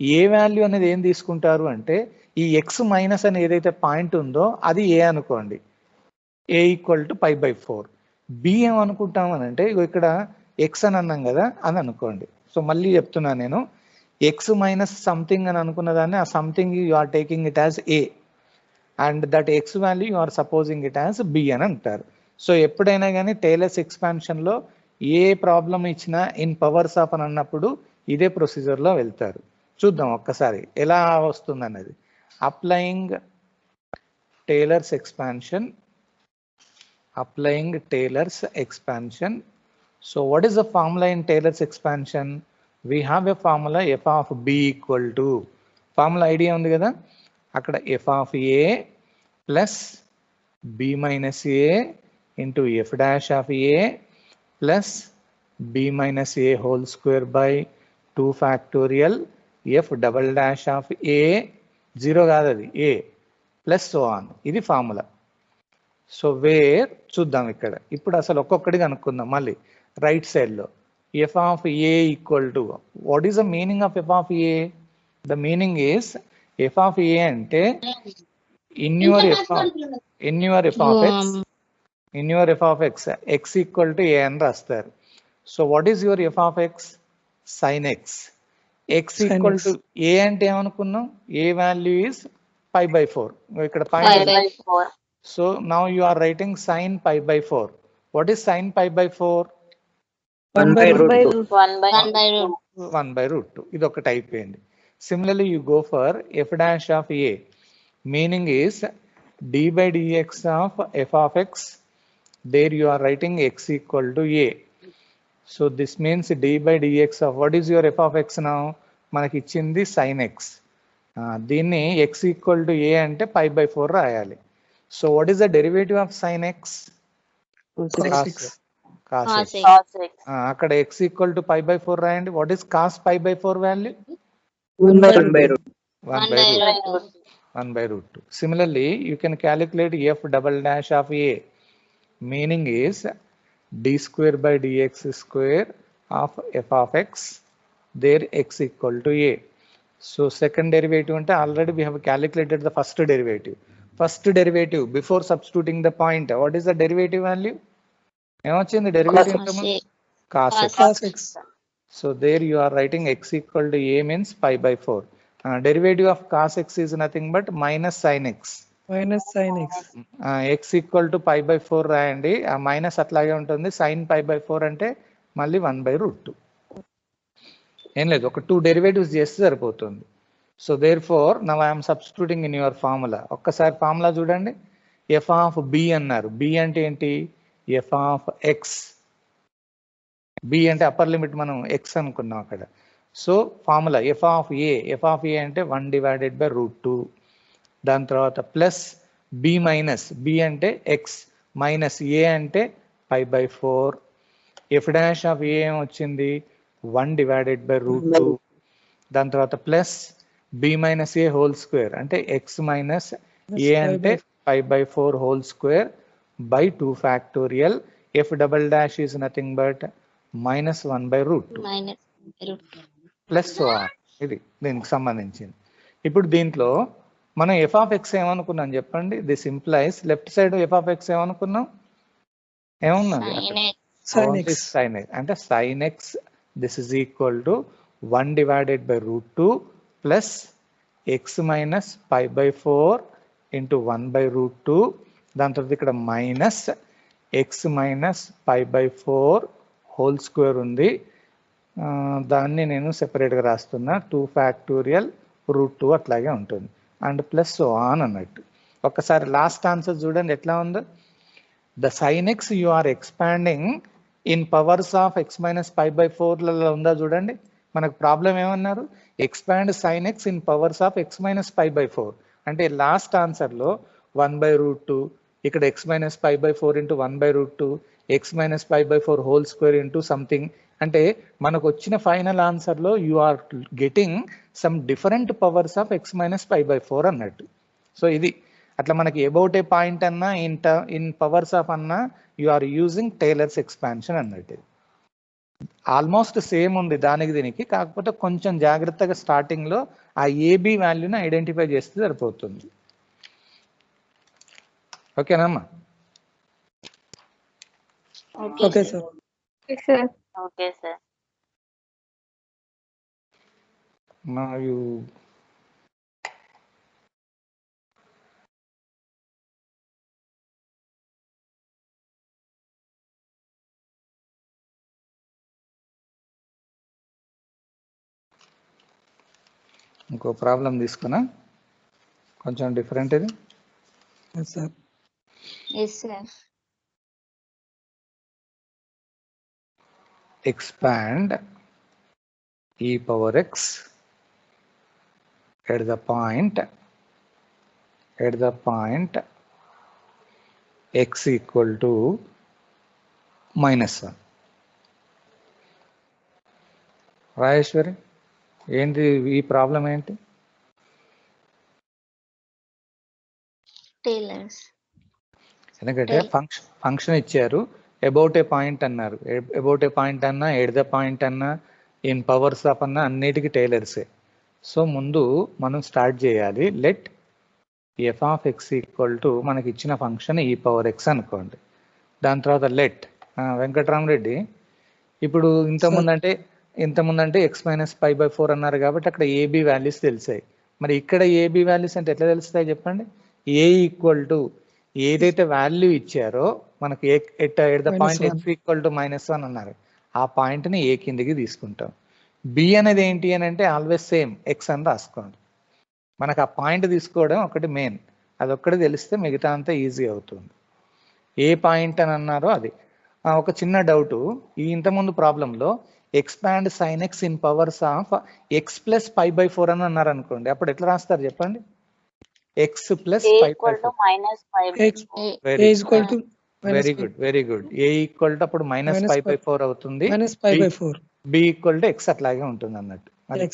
ఏ వాల్యూ అనేది ఏం తీసుకుంటారు అంటే ఈ ఎక్స్ మైనస్ అని ఏదైతే పాయింట్ ఉందో అది ఏ అనుకోండి, ఏ ఈక్వల్ టు 5/4. బి ఏమనుకుంటామనంటే ఇక్కడ ఎక్స్ అని అన్నాం కదా అని అనుకోండి. సో మళ్ళీ చెప్తున్నాను నేను, ఎక్స్ మైనస్ సంథింగ్ అని అనుకున్న దాన్ని ఆ something you are taking it as a and that x value you are supposing it as b అని అంటారు. సో ఎప్పుడైనా కానీ టైలర్స్ ఎక్స్పాన్షన్లో ఏ ప్రాబ్లం ఇచ్చినా ఇన్ పవర్స్ ఆఫ్ అని అన్నప్పుడు ఇదే ప్రొసీజర్లో వెళ్తారు. చూద్దాం ఒక్కసారి ఎలా వస్తుంది అన్నది. Applying tailors expansion. So what is the formula in tailors expansion? We have a formula f of b equal to, formula idea ఉంది కదా, అక్కడ f of a plus b minus a into f dash of a plus b minus a whole square by 2 factorial f double dash of a, 0 కాదు అది a plus so on. ఇది formula. So where చూద్దాం ఇక్కడ ఇప్పుడు అసలు ఒక్కొక్కటిగా అనుకుందాం. మళ్ళీ రైట్ సైడ్లో f of a equal to, what is the meaning of f of a? The meaning is f of a అంటే in your f of x x equal to a అని రాస్తారు. So what is your f of x? sin x. x equal to a అంటే ఏమనుకున్నాం? a value is 5/4. ఇక్కడ 5/4. So now you are writing sin pi by 4. What is sin pi by 4? 1 by root 2. 1 by root. 1 by root 2. ఇది ఒకటి అయిపోయింది. Similarly, you go for f dash of a. Meaning is d by dx of f of x. There you are writing x equal to a. So this means d by dx of what is your f of x now? మనకి ఇచ్చింది sin x. దీన్ని x equal to a అంటే pi by 4 రాయాలి. So what is the derivative of sin x? Cos x. అక్కడ x equal to pi by 4 రాయండి. What is cos pi by 4 value? 1 by root 1 by root 2. Similarly, you can calculate f double dash of a. Meaning is d square by dx square of f of x. There x equal to a. So second derivative ante already we have calculated the first derivative. First derivative before substituting the point. What is the derivative value? ఏమొచ్చింది derivative cos x. cos x. So there you are writing x equal to a means pi by 4. Derivative of cos x is nothing but minus sin x. Minus sin x. X equal to pi by 4 రాయండి. ఆ minus అట్లాగే ఉంటుంది. sin pi by 4 అంటే మళ్ళీ 1 by root 2. ఏం లేదు, ఒక 2 derivatives చేస్తే సరిపోతుంది. So therefore now I'm substituting in your formula. ఒక్కసారి ఫార్ములా చూడండి. ఎఫ్ ఆఫ్ బి అన్నారు. బి అంటే ఏంటి? F of x. బి అంటే అప్పర్ లిమిట్ మనం ఎక్స్ అనుకున్నాం అక్కడ. So formula f of a. F of a అంటే 1 divided by root 2. దాని తర్వాత ప్లస్ బి మైనస్ బి అంటే ఎక్స్ మైనస్ ఏ అంటే pi by 4. F dash of a ఏమొచ్చింది? 1 divided by root 2. దాని తర్వాత plus b minus a whole square అంటే x minus a అంటే pi by 4 whole square by 2 factorial. F double dash is nothing but minus 1 by root 2 plus so on. ఇది దీనికి సంబంధించింది. ఇప్పుడు దీంట్లో మనం ఎఫ్ ఆఫ్ ఎక్స్ ఏమనుకున్నాం చెప్పండి? This implies left side f of x ఏమనుకున్నాం? ఏమున్నది? sin x. sin x అంటే sin x this is equal to 1 divided by root 2 plus x minus pi by 4 into 1 by root 2. దాని తర్వాత ఇక్కడ minus x minus pi by 4 whole square ఉంది. దాన్ని నేను సెపరేట్గా రాస్తున్నా. 2 factorial root 2 అట్లాగే ఉంటుంది అండ్ ప్లస్ సో ఆన్ అన్నట్టు. ఒక్కసారి లాస్ట్ ఆన్సర్ చూడండి ఎట్లా ఉందో. The sine x you are expanding in powers of x minus pi by 4లలో ఉందా చూడండి. మనకు ప్రాబ్లం ఏమన్నారు? Expand sine x in powers of x minus pi by 4 అంటే లాస్ట్ ఆన్సర్లో 1 by root 2, ఇక్కడ x minus pi by 4 into 1 by root 2, x minus pi by 4 whole square into something. అంటే మనకు వచ్చిన ఫైనల్ ఆన్సర్లో you are getting some different powers of x minus pi by 4 అన్నట్టు. So ఇది అట్లా మనకి about a point అన్నా in powers of అన్నా you are using Taylor's expansion అన్నట్టు. ఆల్మోస్ట్ సేమ్ ఉంది దానికి దీనికి, కాకపోతే కొంచెం జాగ్రత్తగా స్టార్టింగ్లో ఆ ఏబి వాల్యూని ఐడెంటిఫై చేస్తే సరిపోతుంది. ఓకేనమ్మా? Okay, sir. Okay, sir. Now you ఇంకో ప్రాబ్లం తీసుకున్నా, కొంచెం డిఫరెంట్ ఇది. Yes, sir. Yes, sir. Expand e power x at the point x equal to -1. Rajeshwari, ఏంటి ఈ ప్రాబ్లం ఏంటి? Tailors. ఎందుకంటే ఫంక్షన్ ఇచ్చారు, అబౌట్ ఏ పాయింట్ అన్నారు. అబౌట్ ఏ పాయింట్ అన్నా, ఎట్ ద పాయింట్ అన్నా, ఇన్ పవర్స్ ఆఫ్ అన్నా అన్నిటికీ టైలర్సే. సో ముందు మనం స్టార్ట్ చేయాలి. Let F of x equal to మనకి ఇచ్చిన ఫంక్షన్ ఈ పవర్ ఎక్స్ అనుకోండి. దాని తర్వాత లెట్ వెంకటరామరెడ్డి, ఇప్పుడు ఇంతకుముందు అంటే ఎక్స్ మైనస్ pi by 4 అన్నారు కాబట్టి అక్కడ ఏబి వాల్యూస్ తెలిసాయి. మరి ఇక్కడ ఏబి వాల్యూస్ అంటే ఎట్లా తెలుస్తాయి చెప్పండి? ఏ ఈక్వల్ టు ఏదైతే వాల్యూ ఇచ్చారో మనకి at the point -1. X equal to -1 అన్నారు, ఆ పాయింట్ ని ఏ కిందికి తీసుకుంటాం. బి అనేది ఏంటి అని అంటే ఆల్వేస్ సేమ్ ఎక్స్ అని రాసుకోండి. మనకు ఆ పాయింట్ తీసుకోవడం ఒకటి మెయిన్, అది ఒక్కటి తెలిస్తే మిగతా అంతా ఈజీ అవుతుంది. ఏ పాయింట్ అని అన్నారో అది. ఒక చిన్న డౌట్, ఈ ఇంతకుముందు ప్రాబ్లంలో expand sine x in powers of x plus pi by 4 అని అన్నారు అనుకోండి, అప్పుడు ఎట్లా రాస్తారు చెప్పండి? X plus pi by 4. Very good, very good. A equal to అప్పుడు -π/4 అవుతుంది, -π/4 బి ఈక్వల్ టు ఎక్స్ అట్లాగే ఉంటుంది అన్నట్టు. x.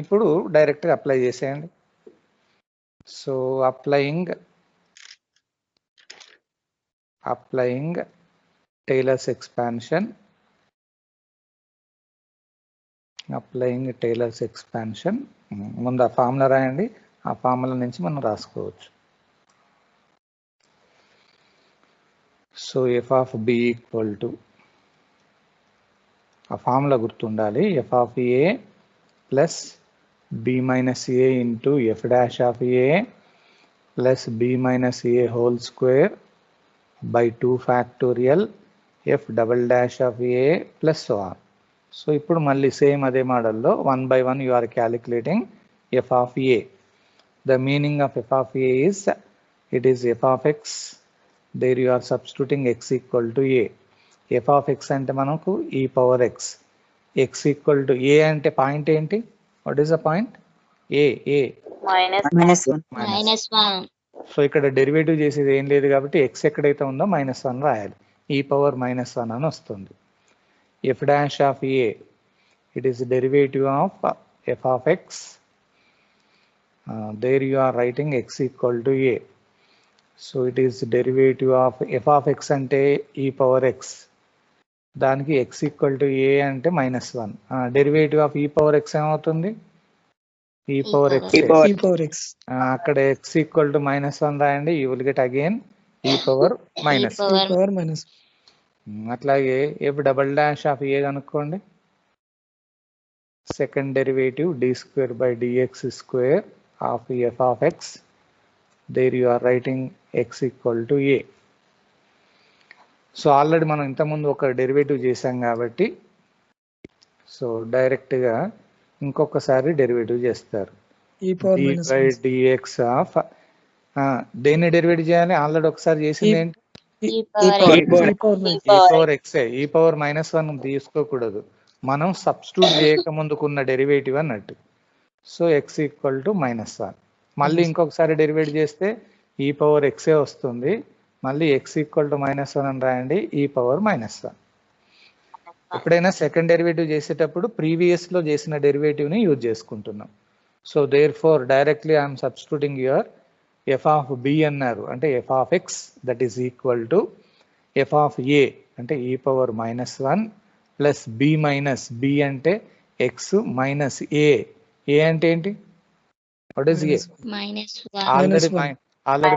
ఇప్పుడు డైరెక్ట్ గా అప్లై చేసేయండి. సో అప్లయింగ్ టైలర్స్ ఎక్స్పాన్షన్, ముందు ఆ ఫార్ములా రాయండి, ఆ ఫార్ములా నుంచి మనం రాసుకోవచ్చు. So f of b equal to, ఆ ఫార్ములా గుర్తుండాలి, f of a plus b minus a into f dash of a plus b minus a whole square by 2 factorial f double dash of a plus so on. So ఇప్పుడు మళ్ళీ same అదే మోడల్లో 1 by 1 you are calculating f of a. The meaning of f of a is it is f of x, there you are substituting x equal to a. f of x అంటే మనకు e power x, x equal to a అంటే point ఏంటి? What is the point? a -1. So ఇక్కడ derivative చేసేది ఏం లేదు కాబట్టి x ఎక్కడైతే ఉందో -1 రాయాలి, e power -1 అని వస్తుంది. f dash of a, it is derivative of f of x, there you are writing x equal to a. So it is derivative of f of x అంటే e power x, దానికి x equal to a అంటే -1. Derivative of e power x ఏమవుతుంది? e power x. అక్కడ x equal to -1 రాయండి, you will get again e power -1. అట్లాగే f double dash of ఏ కనుక్కోండి, second derivative d square by dx square of f of x, there you are writing x equal to a. So already మనం ఇంతకుముందు ఒక derivative చేసాం కాబట్టి so డైరెక్ట్గా ఇంకొకసారి derivative చేస్తారు. dx ఆఫ్ దేన్ని డెరివేటివ్ చేయాలి? ఆల్రెడీ ఒకసారి చేసింది ఏంటి? e power x. e power -1 తీసుకోకూడదు, మనం సబ్స్టిట్యూట్ చేయక ముందుకున్న డెరివేటివ్ అన్నట్టు. So x equal to -1. మళ్ళీ ఇంకొకసారి డెరివేటివ్ చేస్తే e power x వస్తుంది, మళ్ళీ x ఈక్వల్ టు -1 అని రాయండి, e power -1. ఎప్పుడైనా సెకండ్ డెరివేటివ్ చేసేటప్పుడు ప్రీవియస్ లో చేసిన డెరివేటివ్ ని యూజ్ చేసుకుంటున్నాం. So therefore directly I'm substituting your f of b అన్నారు అంటే f of x that is equal to f of a అంటే e power -1 plus b minus b అంటే x minus a. a అంటే ఏంటి? What is a? Already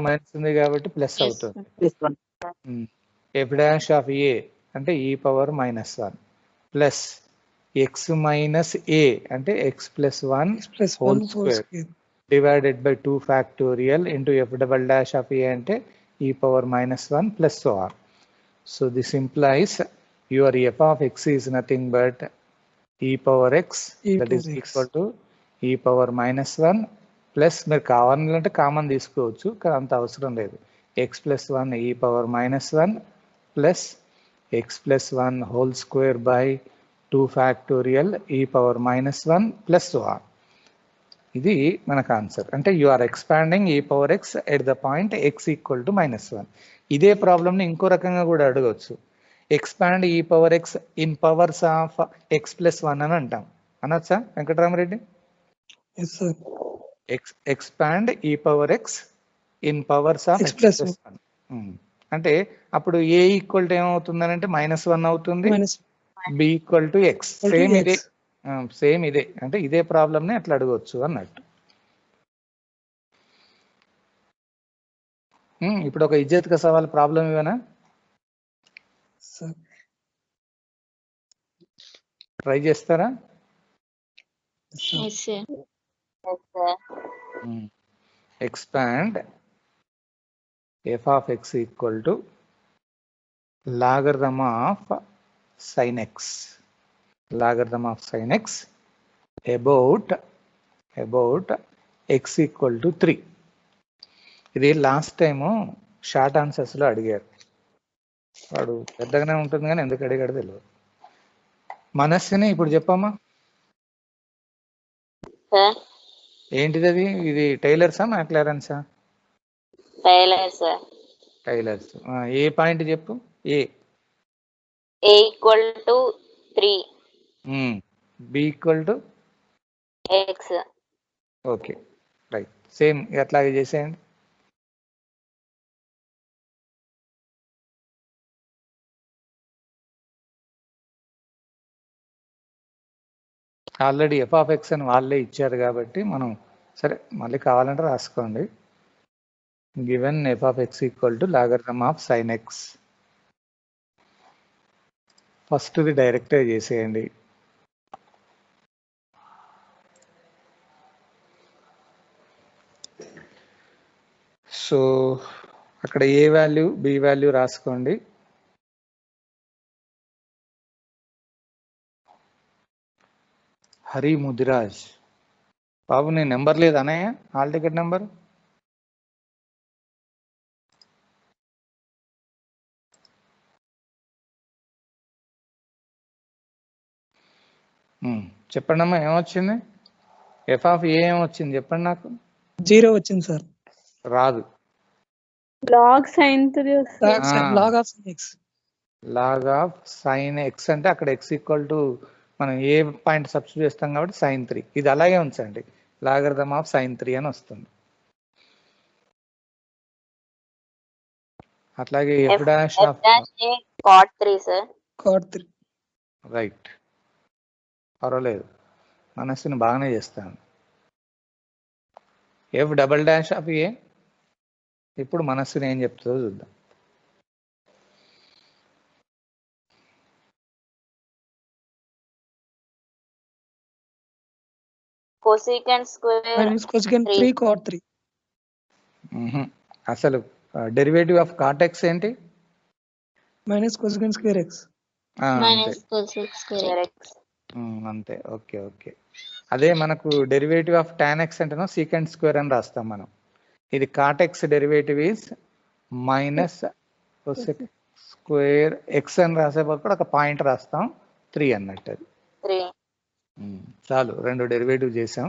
minus ఉంది కాబట్టి plus అవుతుంది. f dash of a అంటే e power -1 plus x minus a అంటే x plus 1 whole square divided by 2 factorial into f double dash of a ante e power -1 plus so on. So this implies your f of x is nothing but e power x that is equal to e power -1 plus మీరు కావాలంటే common తీసుకోవచ్చు కానీ అంత అవసరం లేదు. x plus 1 e power -1 plus x plus 1 whole square by 2 factorial e power -1 plus so on. ఇది మనకు answer. అంటే you are expanding e power x at the point x equal to -1. ఇదే ప్రాబ్లమ్ని ఇంకో రకంగా కూడా అడగవచ్చు. Expand e power x in powers of x plus 1 అని అంటాం, అనొచ్చా Venkataramareddy? Expand e power x in powers of x plus 1 అంటే అప్పుడు a ఈక్వల్ టు ఏమవుతుందని అంటే -1 అవుతుంది, b equal to x. Same ఇదే అంటే ఇదే ప్రాబ్లమ్ని అట్లా అడగవచ్చు అన్నట్టు. ఇప్పుడు ఒక ఇజ్జత్ కా సవాల్ ప్రాబ్లం ఇవేనా? ట్రై చేస్తారా? Expand f of x equal to logarithm of sin x. Logarithm of sin x about x equal to 3. ఇది లాస్ట్ టైము షార్ట్ ఆన్సర్స్లో అడిగారు. వాడు పెద్దగానే ఉంటుంది కానీ ఎందుకు అడిగాడు తెలియదు. మనస్సుని ఇప్పుడు చెప్పమ్మా, సార్ ఏంటిది అది? ఇది టైలర్సా మ్యాక్లారెన్సా? Taylor sir. టైలర్స్. ఏ పాయింట్ చెప్పు. A equal to 3 b equal to x. Okay right. Same ఎట్లాగే చేసేయండి. ఆల్రెడీ ఎఫ్ ఆఫ్ ఎక్స్ అని వాళ్ళే ఇచ్చారు కాబట్టి మనం సరే మళ్ళీ కావాలంటే రాసుకోండి. Given F of x equal to logarithm of sine X. ఫస్ట్ది డైరెక్ట్గా చేసేయండి. సో అక్కడ ఏ వాల్యూ బి వాల్యూ రాసుకోండి. హరి ముదిరాజ్ బాబు, నీ నెంబర్ లేదు అన్నయ్య, హాల్ టికెట్ నెంబర్? చెప్పండి అమ్మా, ఏమొచ్చింది? ఎఫ్ ఆఫ్ ఏ ఏమొచ్చింది చెప్పండి నాకు. 0 వచ్చింది సార్. రాదు. log sin 3 log of sin x. Log of sine x అంటే అక్కడ ఎక్స్ ఈక్వల్ టు మనం ఏ పాయింట్ సబ్స్టిట్యూట్ చేస్తాం కాబట్టి sin 3. ఇది అలాగే ఉంచండి, లాగరిథమ్ ఆఫ్ sin 3 అని వస్తుంది. అట్లాగే F dash of cot 3 sir. cot 3. Right, పర్వాలేదు, మనస్సుని బాగానే చేస్తాను. ఎఫ్ డబల్ డాష్ ఆఫ్ ఏ, ఇప్పుడు మనస్సుని ఏం చెప్తుందో చూద్దాం. cosecant square minus cosecant 3 cot 3. అసలు డెరివేటివ్ ఆఫ్ కాట్ ఎక్స్ ఏంటి? minus cosecant square x. అంతే, minus cosec square x. అంతే. Okay okay. అదే మనకు డెరివేటివ్ ఆఫ్ టాన్ ఎక్స్ అంటేనో సీకెంట్ స్క్వేర్ అని రాస్తాం మనం. ఇది cot x derivative is minus cosec square x అని రాసేటప్పుడు ఒక పాయింట్ రాస్తాం, 3 అన్నట్టు. అది 3. చాలు, 2 డెరివేటివ్ చేసాం.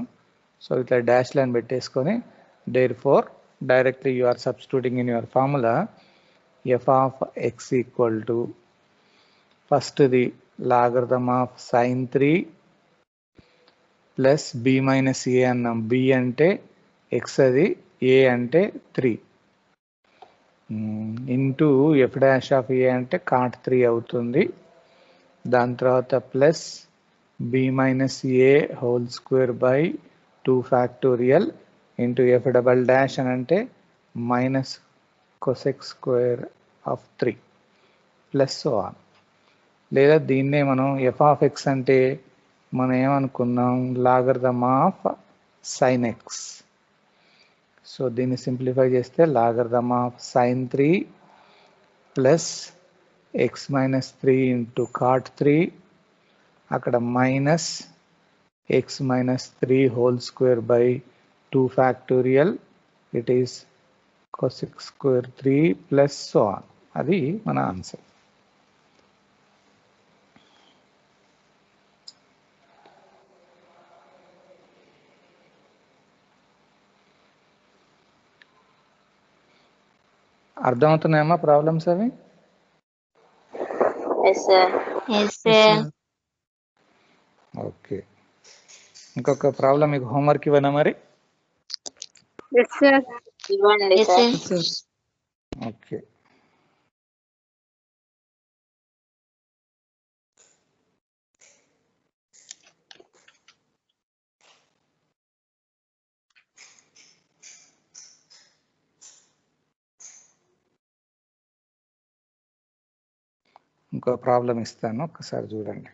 సో ఇట్లా డాష్ లైన్ పెట్టేసుకొని therefore directly you are substituting in your formula f of x equal to ఫస్ట్ది logarithm of sine 3 plus b minus a అన్నాం. బి అంటే ఎక్స్, అది ఏ అంటే 3 into f dash of a అంటే cot 3 అవుతుంది. దాని తర్వాత plus b minus a whole square by 2 factorial into f double dash అని అంటే minus cosec square of 3 plus so on. లేదా దీన్నే మనం ఎఫ్ ఆఫ్ ఎక్స్ అంటే మనం ఏమనుకున్నాం, logarithm of sine x. So దీన్ని సింప్లిఫై చేస్తే logarithm of sine 3 plus x minus 3 into cot 3, అక్కడ minus x minus 3 whole square by 2 factorial, it is cosec square 3 plus so on. అది మన answer. అర్థమవుతున్నాయమ్మా problems అవి? Yes sir. yes sir okay. ఇంకొక problem మీకు homework ఇవ్వనా మరి? yes sir ఇవ్వండి yes sir. sir Yes, sir. Okay. ఇంకో ప్రాబ్లం ఇస్తాను, ఒక్కసారి చూడండి.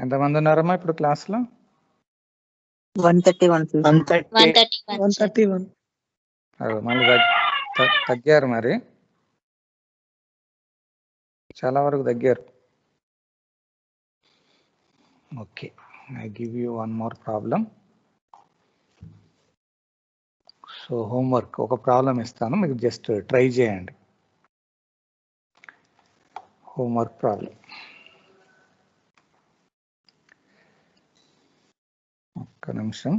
ఎంతమంది ఉన్నారమ్మా ఇప్పుడు క్లాస్లో? 131 సార్. 131. మళ్ళీ తగ్గారు మరి, చాలా వరకు తగ్గారు. Okay, I give you one more problem. So homework ఒక ప్రాబ్లం ఇస్తాను, మీకు జస్ట్ ట్రై చేయండి. Homework problem. ఒక్క నిమిషం.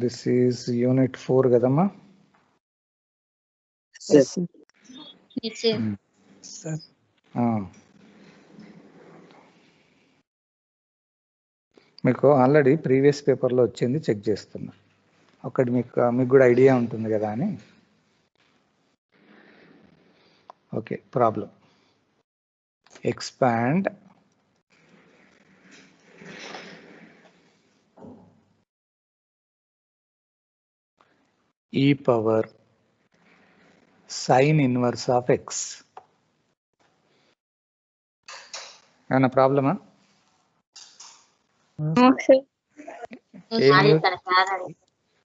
దిస్ ఈజ్ యూనిట్ 4 కదమ్మా? Yes, sir. Sir. మీకు ఆల్రెడీ ప్రీవియస్ పేపర్లో వచ్చింది, చెక్ చేస్తున్నా. ఒకటి మీకు కూడా ఐడియా ఉంటుంది కదా అని. Okay, problem. Expand e power sin inverse of x. ఏమన్నా ప్రాబ్లమా? No, sir.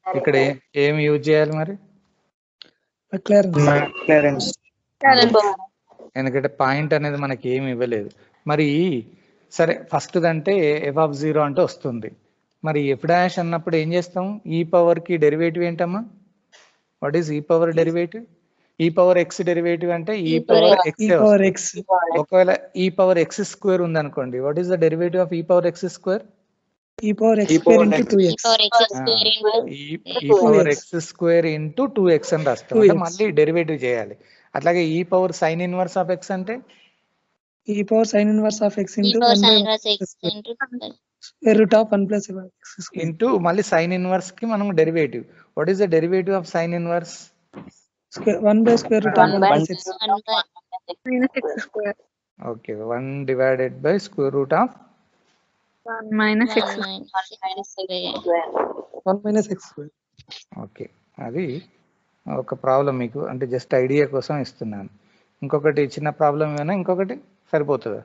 ఇక్కడ ఏమి యూజ్ చేయాలి మరి? McLaren. ఎందుకంటే పాయింట్ అనేది మనకి ఏమి ఇవ్వలేదు. మరి సరే, ఫస్ట్ దంటే f(0) అంటే వస్తుంది. మరి f' అన్నప్పుడు ఏం చేస్తాం? ఈ పవర్ కి డెరివేటివ్ ఏంటమ్మా? వాట్ ఈస్ ఈ పవర్ డెరివేటివ్? ఈ పవర్ ఎక్స్ డెరివేటివ్ అంటే ఈ పవర్ ఎక్స్. ఒకవేళ ఈ పవర్ ఎక్స్ స్క్వేర్ ఉంది అనుకోండి, what is the derivative of e power x square? E power x square into 2x. ఈ power x square into 2x అని రాస్తాం, అంటే మళ్ళీ డెరివేటివ్ చేయాలి. అట్లాగే ఈ power sine inverse of x అంటే E power sin inverse of x into 1 square root of 1 plus x square. Into మళ్ళీ సైన్ ఇన్వర్స్ కి మనం derivative. What is the derivative of sine inverse? 1 by square root of 1 plus x. Minus x square. Okay, 1 divided by square root of 1 minus x. 1 minus x square. Okay, అది ఒక problem మీకు, అంటే just idea కోసం ఇస్తున్నాను. ఇంకొకటి చిన్న problem ఏమైనా, ఇంకొకటి సరిపోతుందా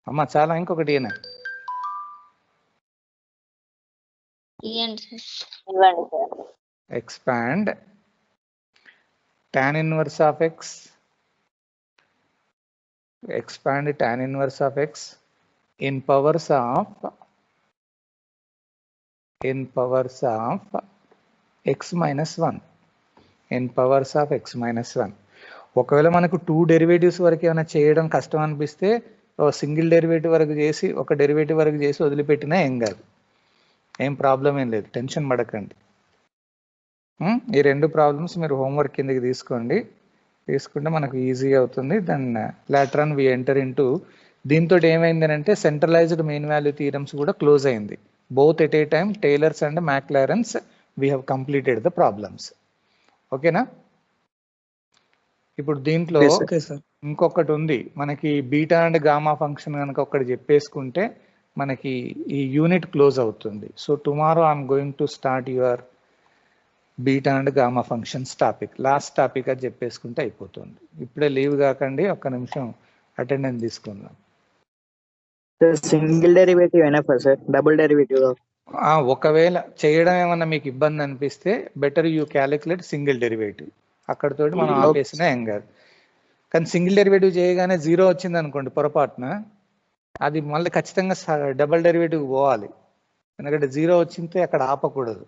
అమ్మా? చాలా, ఇంకొకటి ఏనా? Expand tan inverse of x, expand tan inverse of x in powers of x minus 1, in powers of x minus 1. ఒకవేళ మనకు 2 డెరివేటివ్స్ వరకు ఏమైనా చేయడం కష్టం అనిపిస్తే సింగిల్ డెరివేటివ్ వరకు చేసి, ఒక డెరివేటివ్ వరకు చేసి వదిలిపెట్టినా ఏం కాదు, ఏం ప్రాబ్లం ఏం లేదు, టెన్షన్ పడకండి. ఈ 2 ప్రాబ్లమ్స్ మీరు హోంవర్క్ కిందకి తీసుకుంటే మనకు ఈజీగా అవుతుంది. Then later on we enter into, దీంతో ఏమైంది అంటే సెంట్రలైజ్డ్ మెయిన్ వాల్యూ థియరమ్స్ కూడా క్లోజ్ అయింది. Both at a time Taylor's and Maclaurin's we have completed the problems. ఓకేనా? ఇప్పుడు దీంట్లో ఇంకొకటి ఉంది మనకి, బీటా అండ్ గామా ఫంక్షన్ కనుక ఒకటి చెప్పేసుకుంటే మనకి ఈ యూనిట్ క్లోజ్ అవుతుంది. So tomorrow I'm going to start your beta and gamma functions topic. Last topic అది చెప్పేసుకుంటే అయిపోతుంది. ఇప్పుడే లీవ్ కాకండి, ఒక్క నిమిషం అటెండెన్స్ తీసుకుందాం. సింగిల్ డెరివేటివ్ ఎనఫా సార్? డబుల్ డెరివేటివ్ ఒకవేళ చేయడం ఏమన్నా మీకు ఇబ్బంది అనిపిస్తే better you calculate single derivative. అక్కడతోటి మనం ఆపేసినా ఏం కాదు. కానీ సింగిల్ డెరివేటివ్ చేయగానే 0 వచ్చింది అనుకోండి పొరపాటున, అది మళ్ళీ ఖచ్చితంగా డబుల్ డెరివేటివ్ పోవాలి. ఎందుకంటే 0 వచ్చింటే అక్కడ ఆపకూడదు.